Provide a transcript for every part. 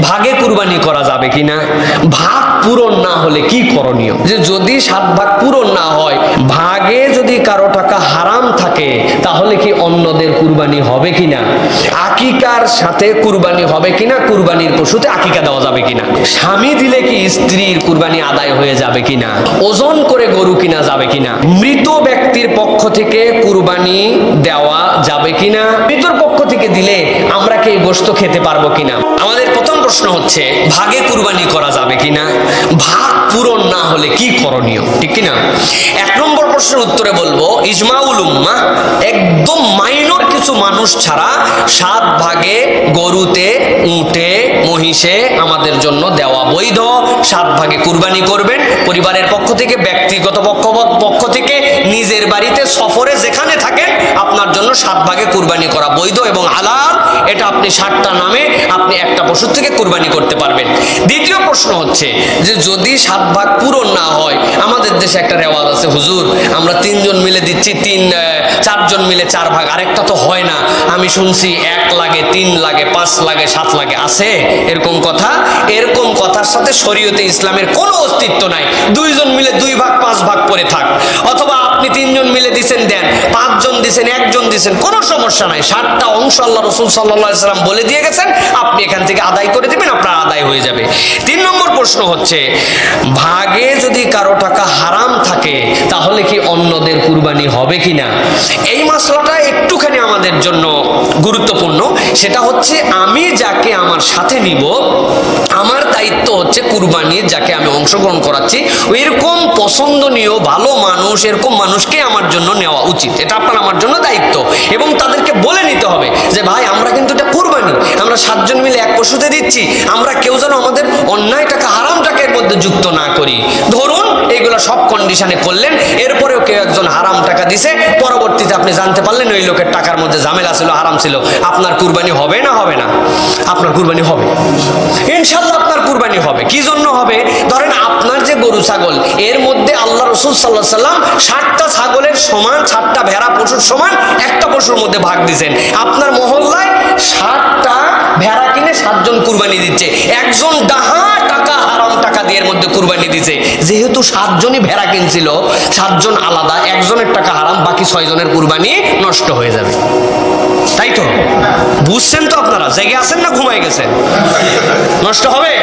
ভাগে কুরবানি করা যাবে কিনা, ভাগ পূরণ না হলে কি করণীয়, যে যদি 7 ভাগ পূরণ না হয়, ভাগে যদি কারো টাকা হারাম থাকে, তাহলে কি অন্যদের কুরবানি হবে কিনা, আকিকার সাথে কুরবানি হবে কিনা, কুরবানির পশুতে আকিকা দেওয়া যাবে কিনা, স্বামী দিলে কি স্ত্রীর কুরবানি আদায় হয়ে যাবে কিনা, ওজন করে গরু কিনা যাবে কিনা, মৃত ব্যক্তির পক্ষ থেকে কুরবানি দেওয়া যাবে কিনা, মৃতর পক্ষ থেকে দিলে আমরা কি গোশত খেতে পারবো কিনা। আমাদের প্রথম প্রশ্ন হচ্ছে ভাগে কুরবানি করা যাবে কিনা, ভাগ পূরণ না হলে কি করণীয়, ঠিক কিনা। 1 নম্বর প্রশ্নের উত্তরে বলবো ইজমাউল উম্মাহ, একদম মাইনর কিছু মানুষ ছাড়া 7 ভাগে গরুতে, উটে, মহিষে আমাদের জন্য দেওয়া বৈধ। 7 ভাগে কুরবানি করবেন পরিবারের পক্ষ থেকে, ব্যক্তিগত পক্ষ থেকে, নিজের বাড়িতে, সফরে যেখানে থাকেন আপনার জন্য 7 ভাগে কুরবানি করা বৈধ এবং হালাল। এটা আপনি 7টা নামে আপনি একটা পশুর থেকে কুরবানি করতে পারবেন। দ্বিতীয় প্রশ্ন হচ্ছে যে যদি 7 ভাগ পূরণ না হয়, আমাদের দেশে একটা রেওয়াজ আছে, হুজুর আমরা 3 জন মিলে দিচ্ছি, 4 জন মিলে 4 ভাগ, আরেকটা তো হয় না। আমি শুনছি 1 লাগে, 3 লাগে, 5 লাগে, 7 লাগে, আছে এরকম কথা? এরকম কথার সাথে শরীয়তে ইসলামের কোনো অস্তিত্ব নাই। 2 জন মিলে 2 ভাগ 5 ভাগ করে থাক, অথবা আপনি 3 জন মিলে দিছেন দেন, 5 জন দিছেন, 1 জন দিছেন, কোনো সমস্যা নাই। 7টা অংশ আল্লাহ রাসূল সাল্লাল্লাহু আলাইহি সাল্লাম বলে দিয়ে গেছেন, আপনি এখান থেকে আদায় করে দিবেন, আপনার আদায় হয়ে যাবে। 3 নম্বর প্রশ্ন হচ্ছে ভাগে যদি কারো টাকা হারাম থাকে, তাহলে কি অন্যদের কুরবানি হবে কিনা। এই মাসলাটা একটুখানি আমাদের জন্য গুরুত্বপূর্ণ। সেটা হচ্ছে আমি যাকে আমার সাথে নিব, আমার দায়িত্ব হচ্ছে কুরবানির যাকে আমি অংশগ্রহণ করাচ্ছি, এরকম পছন্দনীয় ভালো মানুষ, এরকম মানুষকে আমার জন্য নেওয়া উচিত। এটা আপনার আমার জন্য দায়িত্ব, এবং তাদেরকে বলে নিতে হবে যে ভাই আমরা কিন্তু এটা কুরবানি, আমরা 7 জন মিলে এক পশুতে দিচ্ছি, আমরা কেউ যেন আমাদের অন্যায় টাকা, হারাম টাকা এর মধ্যে যুক্ত না করি। ধরুন এইগুলা সব কন্ডিশনে করলেন, এরপরেও কেউ একজন হারাম টাকা দিছে, পরবর্তীতে আপনি জানতে পারলেন ওই লোকের টাকার মধ্যে ঝামেলা ছিল, হারাম ছিল, আপনার কুরবানি হবে না হবে না? আপনার কুরবানি হবে ইনশাআল্লাহ। আপনার কুরবানি হবে। কি জন্য হবে? ধরেন আপনার যে গরু ছাগল, এর মধ্যে আল্লাহ রাসূল সাল্লাল্লাহু আলাইহি সাল্লাম 7টা ছাগলের সমান, 7টা ভেড়া পশুর সমান একটা পশুর মধ্যে ভাগ দিয়েছেন। আপনার মহল্লায় 7টা ভেড়া কিনে 7 জন কুরবানি দিচ্ছে, একজন ডাহা টাকা হারাম টাকা দিয়ে এর মধ্যে কুরবানি দিচ্ছে। যেহেতু 7 জনই ভেড়া কিনছিল, 7 জন আলাদা, একজনের টাকা হারাম, বাকি 6 জনের কুরবানি নষ্ট হয়ে যাবে। তাই তো? বুঝছেন তো? আপনারা জেগে আছেন না ঘুমায় গেছেন? নষ্ট হবে?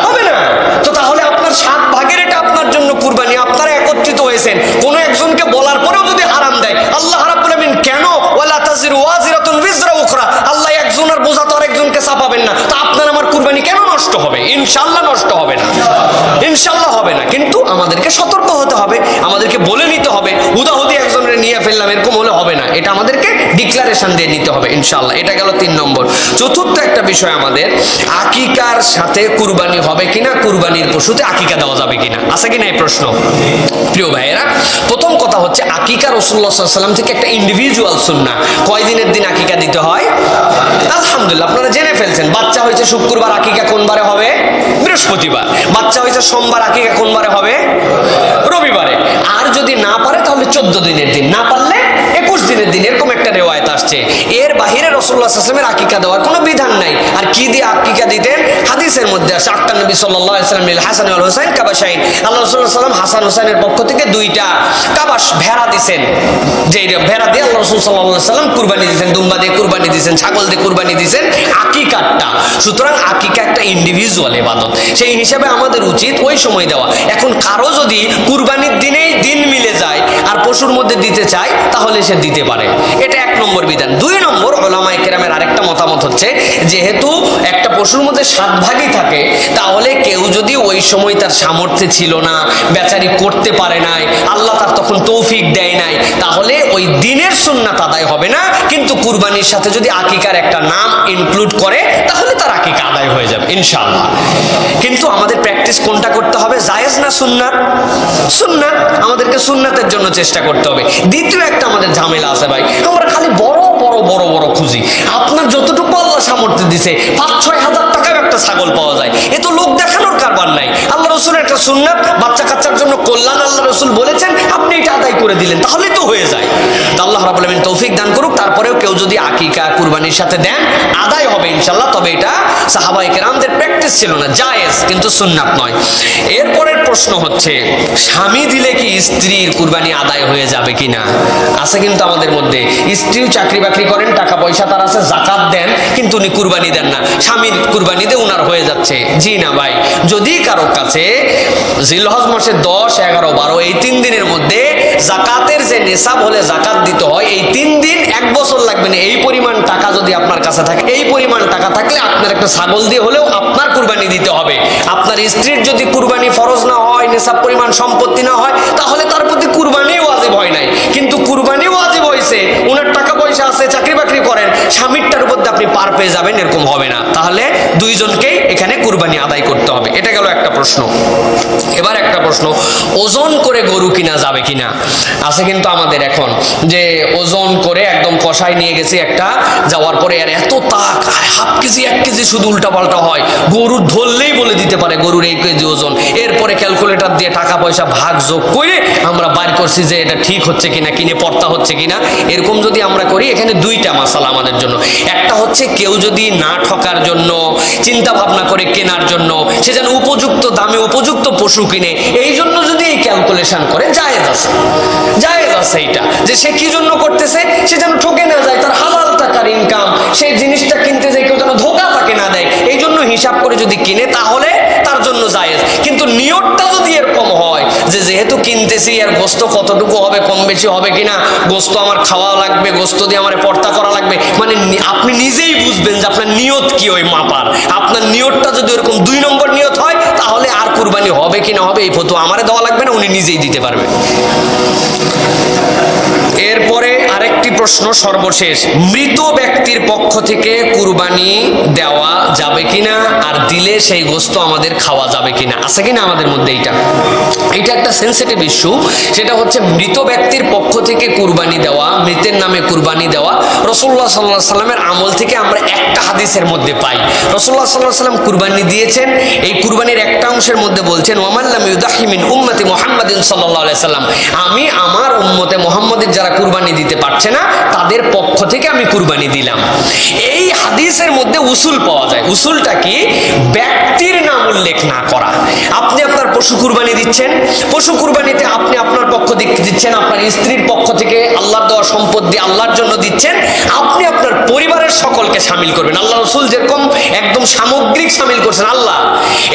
হবে না। তো তাহলে আপনার 7 ভাগের এটা আপনার জন্য কুরবানি, আপনারা একত্রিত হয়েছেন। কোন একজনকে বলার পরেও যদি হারাম দেয়, আল্লাহ রাব্বুল আমিন কেন ওয়ালা তাজিরু ওয়াজিরাতুন বিজরা উখরা, আল্লাহ একজনের বোঝা তো আরেকজনকে চাপাবেন না, তো আপনার আমার কুরবানি কেন নষ্ট হবে? ইনশাআল্লাহ নষ্ট হবে না, ইনশাআল্লাহ হবে না। কিন্তু আমাদেরকে সতর্ক হতে হবে, আমাদেরকে বলে নিতে হবে। হুদাহুদি একজনের নিয়ে ফেললাম এরকম হলে হবে না, এটা আমাদেরকে ডিক্লারেশন দিয়ে নিতে হবে ইনশাআল্লাহ। এটা গেল 3 নম্বর। চতুর্থ একটা বিষয় আমাদের, আকিকার সাথে কুরবানি হবে কিনা, কুরবানির পশুতে আকিকা দেওয়া যাবে কিনা, আছে কিনা এই প্রশ্ন? প্রিয় ভাইয়েরা, প্রথম কথা হচ্ছে আকিকা রাসূলুল্লাহ সাল্লাল্লাহু আলাইহি ওয়াসাল্লাম থেকে একটা ইন্ডিভিজুয়াল সুন্নাহ। কয় দিনের দিন আকিকা দিতে হয়? আলহামদুলিল্লাহ আপনারা জেনে ফেলছেন। বাচ্চা হয়েছে শুক্রবার, আকিকা কোন বারে হবে? বৃহস্পতিবার। বাচ্চা হয়েছে সোমবার, আকিকা কোন বারে হবে? রবিবারে। আর যদি না পারে তাহলে 14 দিনের দিন, না পারলে 21 দিনের দিন, এরকম একটা রিওয়ায়াত আসছে। এর বাহিরে রাসূলুল্লাহ সাল্লাল্লাহু আলাইহি ওয়াসাল্লামের আকিকা দেওয়ার কোনো বিধান নাই। আর কি দিয়ে আকিকা দিতেন? হাদিসের মধ্যে আসে, আক্কান নবী সাল্লাল্লাহু আলাইহি ওয়াসাল্লাম লিল হাসান ওয়াল হুসাইন কাবাশাইন, আল্লাহ রাসূল সাল্লাল্লাহু আলাইহি ওয়াসাল্লাম হাসান হুসাইনের পক্ষ থেকে 2টা কাবাশ ভেড়া দিবেন, যে ভেড়া দিয়ে আল্লাহ রাসূল সাল্লাল্লাহু আলাইহি ওয়াসাল্লাম কুরবানি দিবেন, দুম্বা দিয়ে কুরবানি দিবেন, ছাগল দিয়ে কুরবানি দিবেন, আকিকাটা। সুতরাং আকিকা একটা ইন্ডিভিজুয়াল ইবাদত, সেই হিসাবে আমাদের উচিত ওই সময় দেওয়া। এখন কারো যদি কুরবানির দিনেই দিন মিলে যায় আর পশুর মধ্যে দিতে চায়, তাহলে সে দিতে পারে। এটা 1 নম্বর বিধান। 2 নম্বর, উলামায়ে কেরামের আরেকটা মতামত হচ্ছে, যেহেতু একটা পশুর মধ্যে 7 ভাগই থাকে, তাহলে কেউ যদি ওই সময় তার সামর্থ্য ছিল না, বেচারি করতে পারে নাই, আল্লাহ তার তখন তৌফিক দেয় নাই, তাহলে ওই দিনের সুন্নাত আদায় হবে না। কিন্তু কুরবানির সাথে যদি আকিকার একটা নাম ইনক্লুড করে, তাহলে তার আকিকা আদায় হয়ে যাবে ইনশাআল্লাহ। কিন্তু আমাদের প্র্যাকটিস কোনটা করতে হবে? জায়েজ না সুন্নাত? সুন্নাত। আমাদেরকে সুন্নাতের জন্য চেষ্টা করতে হবে। দ্বিতীয় একটা আমাদের ঝামেলা আছে ভাই, আমরা খালি বড় বড় বড় বড় খুঁজি। আপনার যতটুকু আল্লাহ সামর্থ্য দিছে 5-6 হাজার টাকায় একটা ছাগল পাওয়া যায়, এ তো লোক দেখানোর কারবার নাই। আল্লাহ রসুলের একটা সুন্নাত, বাচ্চা কাচ্চার জন্য কল্যাণ আল্লাহ রসুল বলেছেন, আপনি এটা আদায় করে দিলেন, তাহলেই তো হয়ে যায়। তো আল্লাহ রাব্বুল আলামিন তৌফিক দান করুক। তারপরেও কেউ যদি আকিকা কুরবানির সাথে দেন, আদায় হবে ইনশাআল্লাহ। তবে এটা সাহাবায়ে কেরামদের প্র্যাকটিস ছিল না, জায়েজ কিন্তু সুন্নাত নয়। এরপরের প্রশ্ন হচ্ছে, স্বামী দিলে কি স্ত্রীর কুরবানি আদায় হয়ে যাবে কিনা? আছে কিন্তু আমাদের মধ্যে স্ত্রীও চাকরি বাকরি করেন, টাকা পয়সা তার আছে, যাকাত দেন, কিন্তু উনি কুরবানি দেন না। স্বামীর কুরবানি দিয়ে উনার হয়ে যাচ্ছে। জি না ভাই, যদি কারো কাছে জিলহজ মাসের 10, 11, 12 এই 3 দিনের মধ্যে যাকাতের যে নেশাব হলে যাকাত দিতে হয়, এই 3 দিন 1 বছর লাগবে না, এই পরিমাণ টাকা যদি আপনার কাছে থাকে, এই পরিমাণ টাকা থাকলে আপনার একটা ছাগল দিয়ে হলেও আপনার কুরবানি দিতে হবে। আপনার স্ত্রীর যদি কুরবানি ফরজ না হয়, নেশাব পরিমাণ সম্পত্তি না হয়, তাহলে তার প্রতি কুরবানিও ওয়াজিব হয় নাই। কিন্তু কুরবানিও ওয়াজিব হয়েছে, উনার টাকা পয়সা আছে, চাকরি বাকরি করেন, স্বামীরটার উপর আপনি পার পেয়ে যাবেন, এরকম হবে না। তাহলে দুইজনকেই এখানে কুরবানি আদায় করতে হবে। এটা গেল একটা প্রশ্ন। এবার একটা প্রশ্ন, ওজন করে গরু কিনা যাবে কিনা? আছে কিন্তু আমাদের এখন যে ওজন করে একদম কষায় নিয়ে গেছে একটা, যাওয়ার পরে আর এত তাক, 1/2 কেজি 1 কেজি শুধু উল্টা পাল্টা হয়, গরু ধরলেই বলে দিতে পারে গরুর এই কেজি ওজন। এরপরে ক্যালকুলেটর দিয়ে টাকা পয়সা ভাগ যোগ করে আমরা বাইর করছি যে এটা ঠিক হচ্ছে কিনা, কিনে পড়তা হচ্ছে কিনা। এরকম যদি আমরা করি, এখানে 2টা মাসালা আমাদের জন্য। একটা হচ্ছে কেউ যদি না ঠকার জন্য চিন্তা ভাবনা করে কেনার জন্য, সে যেন উপযুক্ত দামে উপযুক্ত পশু কিনে, এই জন্য যদি এই ক্যালকুলেশন করে, জায়েজ আছে, জায়েজ আছে এইটা, যে সে কি জন্য করতেছে, সে যেন ঠকে না যায়, তার হালাল টাকার ইনকাম, সেই জিনিসটা কিনতে যায় কেউ যেন ধোঁকা তাকে না দেয়, এই জন্য হিসাব করে যদি কিনে, তাহলে তার জন্য জায়েজ। কিন্তু নিয়তটা যদি এরকম হয় যে যেহেতু কিনতেছি, আর গোস্ত কতটুকু হবে, কম বেশি হবে কিনা, গোস্ত আমার খাওয়া লাগবে, গোস্ত দিয়ে আমার পর্তা করা লাগবে, মানে আপনি নিজেই বুঝবেন যে আপনার নিয়ত কি ওই মাপার। আপনার নিয়তটা যদি এরকম 2 নম্বর নিয়ত হয়, তাহলে আর কুরবানি হবে কি না হবে এই ফতোয়া আমারে দেওয়া লাগবে না, উনি নিজেই দিতে পারবে। এরপরে আরেকটি প্রশ্ন, সর্বশেষ, মৃত ব্যক্তির পক্ষ থেকে কুরবানি দেওয়া যাবে কিনা, আর দিলে সেই গোস্ত আমাদের খাওয়া যাবে কিনা? আছে কিনা আমাদের মধ্যে এইটা একটা সেন্সিটিভ ইস্যু। সেটা হচ্ছে মৃত ব্যক্তির পক্ষ থেকে কুরবানি দেওয়া, মৃতের নামে কুরবানি দেওয়া। রাসূলুল্লাহ সাল্লাল্লাহু আলাইহি সাল্লামের আমল থেকে আমরা একটা হাদিসের মধ্যে পাই, রাসূলুল্লাহ সাল্লাল্লাহু আলাইহি সাল্লাম কুরবানি দিয়েছেন। এই কুরবানির একটা অংশের মধ্যে বলছেন, ওয়ামান লাম ইউদাহি মিন উম্মতি মুহাম্মাদিন সাল্লাল্লাহু আলাইহি সাল্লাম, আমি আমার উম্মতে মুহাম্মাদের যারা কুরবানি দিতে পারছে না, তাদের পক্ষ থেকে আমি কুরবানি দিলাম। এই হাদিসের মধ্যে উসুল পাওয়া যায়। উসুলটা কি? ব্যক্তির নাম উল্লেখ না করা। আপনি আপনার পশু কুরবানি দিচ্ছেন, পশু কুরবানিতে আপনি আপনার পক্ষ দিচ্ছেন, আপনার স্ত্রীর পক্ষ থেকে আল্লাহর দেওয়া সম্পদ দিয়ে আল্লাহর জন্য দিচ্ছেন, আপনি আপনার পরিবারের সকলকে শামিল করবেন। আল্লাহ রাসূল যেরকম একদম সামগ্রিক শামিল করছেন, আল্লাহ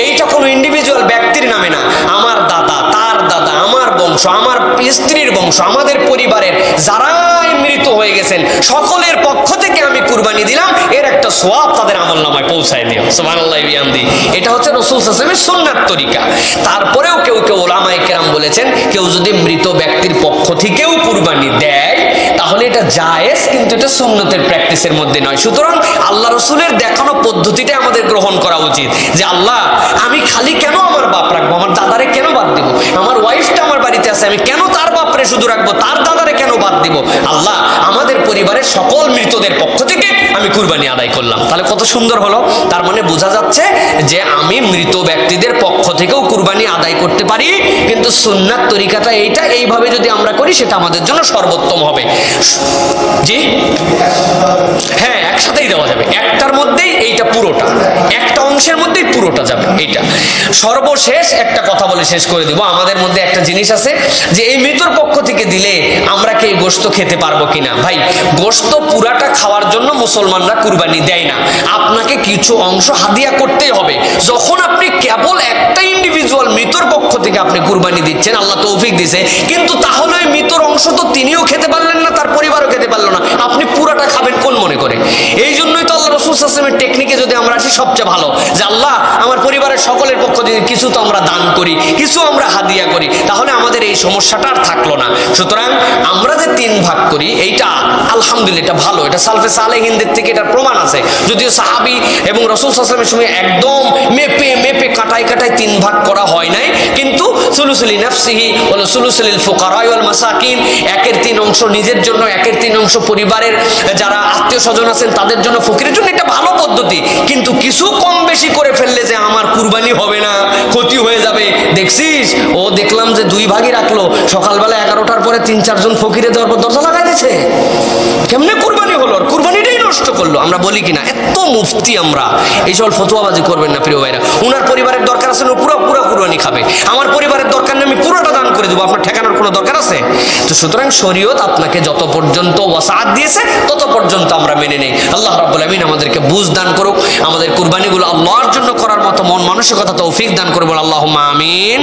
এইটা কোনো ইন্ডিভিজুয়াল ব্যক্তির নামে না, আমার দাদা, তার দাদা, আমার বংশ, আমার স্ত্রীর বংশ, আমাদের পরিবারের যারাই মৃত হয়ে গেছেন, সকলের পক্ষ থেকে আমি কুরবানি দিলাম, এর একটা সওয়াব তাদের আমলনামায় পৌঁছায় দিও। সুবহানাল্লাহি ওয়া বিহামদি। এটা হচ্ছে রাসূল সাল্লাল্লাহু আলাইহি ওয়াসাল্লামের সুন্নাত তরিকা। তারপরেও কেউ কেউ উলামায়ে কেরাম বলেছেন, কেউ যদি মৃত ব্যক্তির পক্ষ থেকেও কুরবানি দেয়, তাহলে এটা জায়েজ, কিন্তু এটা সুন্নতের প্র্যাকটিসের মধ্যে নয়। সুতরাং আল্লাহ রাসূলের দেখানো পদ্ধতিটা আমাদের গ্রহণ করা উচিত, যে আল্লাহ, আমি খালি কেন আমার বাপ রাখবো, আমার দাদারে কেন বাদ দিব? আমার ওয়াইফটা আমার বাড়িতে আছে, আমি কেন তার বাপরে শুধু রাখবো, তার দাদারে কেন বাদ দিব? আল্লাহ, আমাদের পরিবারের সকল মৃতদের পক্ষ থেকে আমি কুরবানি আদায় করলাম। তাহলে কত সুন্দর হলো। তার মানে বোঝা যাচ্ছে যে আমি মৃত ব্যক্তিদের পক্ষ থেকেও কুরবানি আদায় করতে পারি, কিন্তু সুন্নাত তরিকাটা এইটা, এইভাবে যদি আমরা করি সেটা আমাদের জন্য সর্বোত্তম হবে। জি হ্যাঁ, একসাথেই দেওয়া যাবে, একটার মধ্যেই এইটা পুরোটা, একটা অংশের মধ্যেই পুরোটা যাবে। এইটা সর্বশেষ একটা কথা বলে শেষ করে দিব। আমাদের মধ্যে একটা জিনিস আছে যে এই মৃতর পক্ষ থেকে দিলে আমরা কি এই গোশত খেতে পারবো কিনা? ভাই, গোশত পুরাটা খাওয়ার জন্য মুসলমানরা কুরবানি দেয় না, আপনাকে কিছু অংশ হাদিয়া করতেই হবে। যখন আপনি কেবল একটা ইন্ডিভিজুয়াল মৃতর পক্ষ থেকে আপনি কুরবানি দিচ্ছেন, আল্লাহ তৌফিক দিয়েছে, কিন্তু তাহলে ওই মৃতর অংশ তো তিনিও খেতে পারলেন না, তার পরিবারও খেতে পারলো না, আপনি পুরাটা খাবেন কোন মনে করে? এই জন্যই তো আল্লাহ রাসূল সাল্লাল্লাহু আলাইহি ওয়াসাল্লামের টেকনিকে যদি আমরা আসি, সবচেয়ে ভালো যে আল্লাহ, আমার পরিবারের সকলের পক্ষ থেকে কিছু তো আমরা দান করি, কিছু আমরা হাদিয়া করি, তাহলে আমাদের এই সমস্যাটা আর থাকলো না। সুতরাং আমরা যে 3 ভাগ করি, এইটা আলহামদুলিল্লাহ এটা ভালো, এটা সালফে সালেহিনদের থেকে এটার প্রমাণ আছে। যদিও সাহাবী এবং রাসূল সাল্লাল্লাহু আলাইহি ওয়াসাল্লামের সময় একদম মেপে মেপে কাটায় কাটায় 3 ভাগ করা হয় নাই, কিন্তু সুলুসুলি নাফসিহি ওয়া সুলুসুলিল ফুকারা ওয়াল মাসাকিন, 1/3 অংশ নিজের জন্য, 1/3 অংশ পরিবারের যারা আত্মীয় স্বজন আছেন তাদের জন্য, ফকিরের জন্য। এটা ভালো পদ্ধতি, কিন্তু কিছু কম বেশি করে ফেললে যে আমার কুরবানি হবে না, ক্ষতি হয়ে যাবে। দেখছিস, ও দেখলাম যে 2 ভাগই রাখলো, সকালবেলা 11টার পরে 3-4 জন ফকিরে দেওয়ার পর দরজা লাগাই দিছে। কেমনে কুরবানি হলো? কুরবানিটাই নষ্ট করলো। আমরা বলি কিনা এত মুফতি, আমরা এই সকল ফতোয়াবাজি করবেন না প্রিয় ভাইরা। উনার পরিবারের দরকার আছে, পুরো কুরবানি খাবে। আমার পরিবারের দরকার নেই, আমি পুরোটা দান করে দেবো। আপনার ঠেকানোর কোনো দরকার আছে? তো সুতরাং শরীয়ত আপনাকে যত পর্যন্ত ওয়াসাআত দিয়েছে তত পর্যন্ত আমরা মেনে নেই। আল্লাহ রাব্বুল আমিন আমাদেরকে বুঝ দান করুক, আমাদের কুরবানিগুলো আল্লাহর জন্য করার মতো মন মানসিকতা তৌফিক দান করুক। আল্লাহুম্মা আমিন।